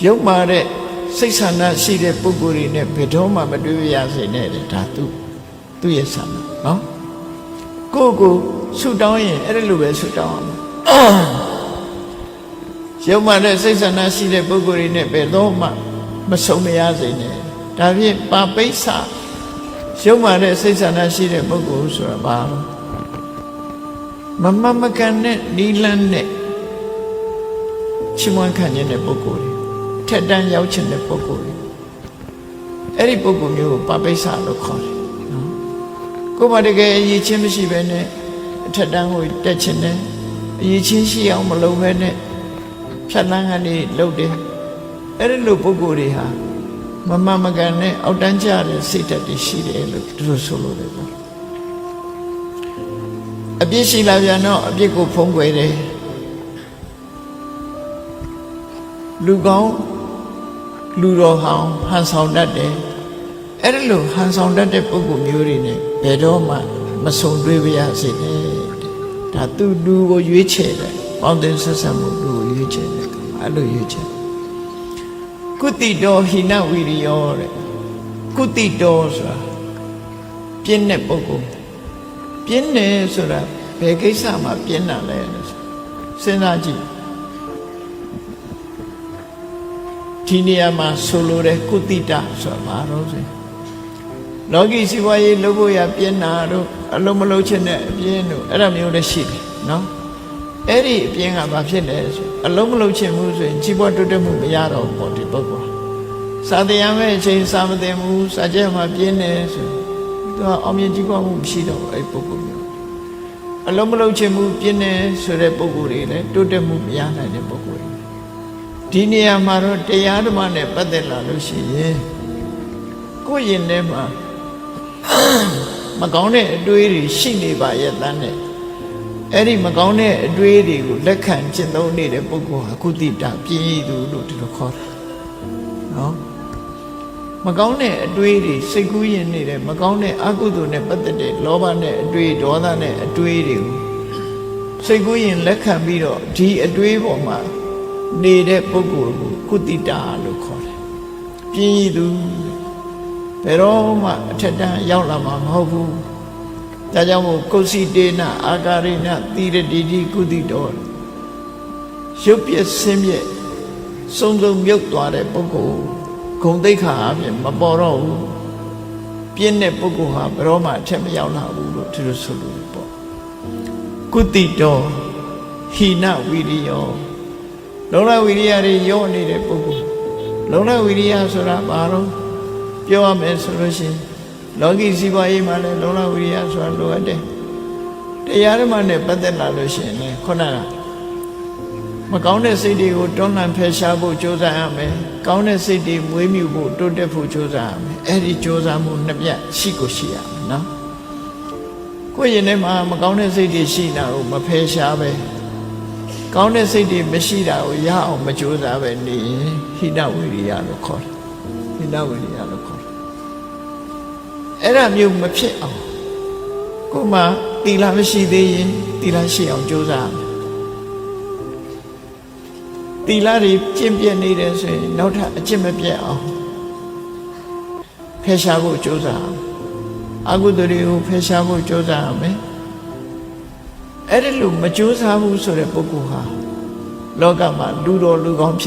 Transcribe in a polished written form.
ရုပ်မာတဲ့စိတ်ဆန္ဒရှိတဲ့ပုဂ္ဂိုလ်တွေနဲ့ဘယ်တော့မှမတွေ့ရစေနဲ့ဒါသူ့ရဲ့ဆန္ဒနော်ကိုဆုတောင်းရင်အဲ့ဒါလိုပဲဆုတောင်းအောင်ရုပ်မာတဲ့စိတ်ဆန္ဒရှိတဲ့ပုဂ္ဂိုလ်တွေနဲ့ဘယ်တော့မှမဆုံမရစေနဲ့ဒါဖြင့်ပါပိဿရုပ်မာတဲ့စိတ်ဆန္ဒရှိတဲ့ပုဂ္ဂိုလ်ဆိုတာဘာလဲမကန်နဲ့နီးလန်းနဲ့ချီးမွမ်းခံခြင်းတဲ့ပုဂ္ဂိုလ်တွေထက်တန်းရောက်ခြင်းတဲ့ပုဂ္ဂိုလ်တွေအဲ့ဒီပုဂ္ဂိုလ်မျိုးကိုပါပိဿလို့ခေါ်တယ်နော်ကိုယ်မတကယ်အရေးချင်းမရှိဘဲနဲ့အထက်တန်းကိုတက်ခြင်းနဲ့အရေးချင်းရှိအောင်မလုပ်ဘဲနဲ့ဖြတ်လန်းကနေလုပ်တယ်အဲ့ဒီလိုပုဂ္ဂိုလ်တွေဟာမကန်နဲ့အောက်တန်းကျတဲ့စိတ်ဓာတ်တွေရှိတယ်လို့သူတို့ဆိုလို့တယ်ပေါ့အပြစ်ရှိလာပြန်တော့အပြစ်ကိုဖုံးကွယ်တယ်လူကောင်းလူတော်ဟောင်းဟန်ဆောင်တတ်တယ်အဲ့ဒါလိုဟန်ဆောင်တတ်တဲ့ပုဂ္ဂိုလ်မျိုးတွေနဲ့ဘယ်တော့မှမဆုံတွေ့ပါရစေနဲ့ဒါသူလူကိုရွေးချယ်တယ်ပေါင်းတင်ဆက်ဆံမှုလူကိုရွေးချယ်တယ်အဲ့လိုရွေးချယ်ကုတိတော်ဟိနဝိရိယောတဲ့ကုတိတော်ဆိုတာပြင်းတဲ့ပုဂ္ဂိုလ်ပြင်းတယ်ဆိုတာဘယ်ကိစ္စမှာပြင်းတာလဲစဉ်းစားကြည့်ဒီနေရာမှာဆိုလိုတဲ့ကုတိတဆိုတာဘာလို့ဆိုလောကီစီးပွားရေးလုပ်ဖို့ရပြင်းတာတို့အလုံးမလုံးချင်တဲ့အပြင်းတို့အဲ့ဒါမျိုးလည်းရှိတယ်နော်အဲ့ဒီအပြင်းကဘာဖြစ်လဲဆိုအလုံးမလုံးချင်ဘူးဆိုရင်ကြီးပွားတိုးတက်မှုမရတော့ဘူးပေါ့ဒီပုဂ္ဂိုလ်စာသင်ရမယ့်အချိန်စာမသင်ဘူးစာကျက်မှာပြင်းနေဆိုသူကအောင်မြင်ကြီးပွားမှုမရှိတော့ဘူးအဲ့ပုဂ္ဂိုလ်မျိုးအလုံးမလုံးချင်ဘူးပြင်းနေဆိုတဲ့ပုဂ္ဂိုလ်တွေလည်းတိုးတက်မှုမရနိုင်တဲ့ပုဂ္ဂိုလ်တွေဒီနေရာမှာတော့တရားဓမ္မနဲ့ပတ်သက်လာလို့ရှိရင်ကိုယ့်ရင်ထဲမှာမကောင်းတဲ့အတွေးတွေရှိနေပါရဲ့တန်းနဲ့အဲ့ဒီမကောင်းတဲ့အတွေးတွေကိုလက်ခံကျင့်သုံးနေတဲ့ပုဂ္ဂိုလ်ဟာကုတိတပြည့်ရည်သူလို့ဒီလိုခေါ်တယ်နော်မကောင်းတဲ့အတွေးတွေစိတ်ကူးရင်နေတဲ့မကောင်းတဲ့အကုသိုလ်နဲ့ပတ်သက်တဲ့လောဘနဲ့အတွေးဒေါသနဲ့အတွေးတွေကိုစိတ်ကူးရင်လက်ခံပြီးတော့ဒီအတွေးပေါ်မှာနေတဲ့ပုဂ္ဂိုလ်ကိုကုတိတလို့ခေါ်တယ်ပြည့်ရည်သူဘယ်တော့မှအထက်တန်းရောက်လာမှာမဟုတ်ဘူးဒါကြောင့်မို့ကုသိတေနအာကာရိနသီရတိတိကုသိတော်ရုပ်ပြည့်စင်းပြည့်စုံမြုပ်သွားတဲ့ပုဂ္ဂိုလ်ဂုဏ်သိက္ခာအပြင်မပေါ်တော့ဘူးပြင်းတဲ့ပုဂ္ဂိုလ်ဟာဘယ်တော့မှအထက်မရောက်လာဘူးလို့သူတို့ဆိုလို့ပေါ့ကုသိတော်ဟိနဝိရိယောလုံလဝိရိယတွေရောနေတဲ့ပုဂ္ဂိုလ်လုံလဝိရိယဆိုတာဘာလို့ပြောရမယ်ဆိုလို့ရှိရင်လောကီစီးပွားရေးမှာလည်းလုံလဝိရိယဆိုတာလိုအပ်တယ်တရားဓမ္မနဲ့ပတ်သက်လာလို့ရှိရင်လည်းခုနကမကောင်းတဲ့စိတ်တွေကိုတွန်းလှန်ဖယ်ရှားဖို့ကြိုးစားရမယ်ကောင်းတဲ့စိတ်တွေမွေးမြူဖို့တိုးတက်ဖို့ကြိုးစားရမယ်အဲ့ဒီကြိုးစားမှုနှစ်ပြတ်ရှိကိုရှိရမယ်နော်ကိုယ့်ရင်ထဲမှာမကောင်းတဲ့စိတ်တွေရှိတာကိုမဖယ်ရှားပဲကောင်းတဲ့စိတ်တွေမရှိတာကိုရအောင်မကြိုးစားပဲနေရင်ဟိနဝိရိယလို့ခေါ်တယ်ဟိနဝိရိယလို့ခေါ်တယ်အဲ့ဒါမျိုးမဖြစ်အောင်ကိုယ်မှသီလမရှိသေးရင်သီလရှိအောင်ကြိုးစားရမယ်သီလတွေကျင့်ပြည့်နေတယ်ဆိုရင်နောက်ထပ်အကျင့်မပြတ်အောင်ဖယ်ရှားဖို့ကြိုးစားရမယ်အကုသိုလ်တွေကိုဖယ်ရှားဖို့ကြိုးစားရမယ်အဲ့ဒီလိုမကြိုးစားဘူးဆိုတဲ့ပုဂ္ဂိုလ်ဟာလောကမှာလူတော်လူကောင်းဖြစ်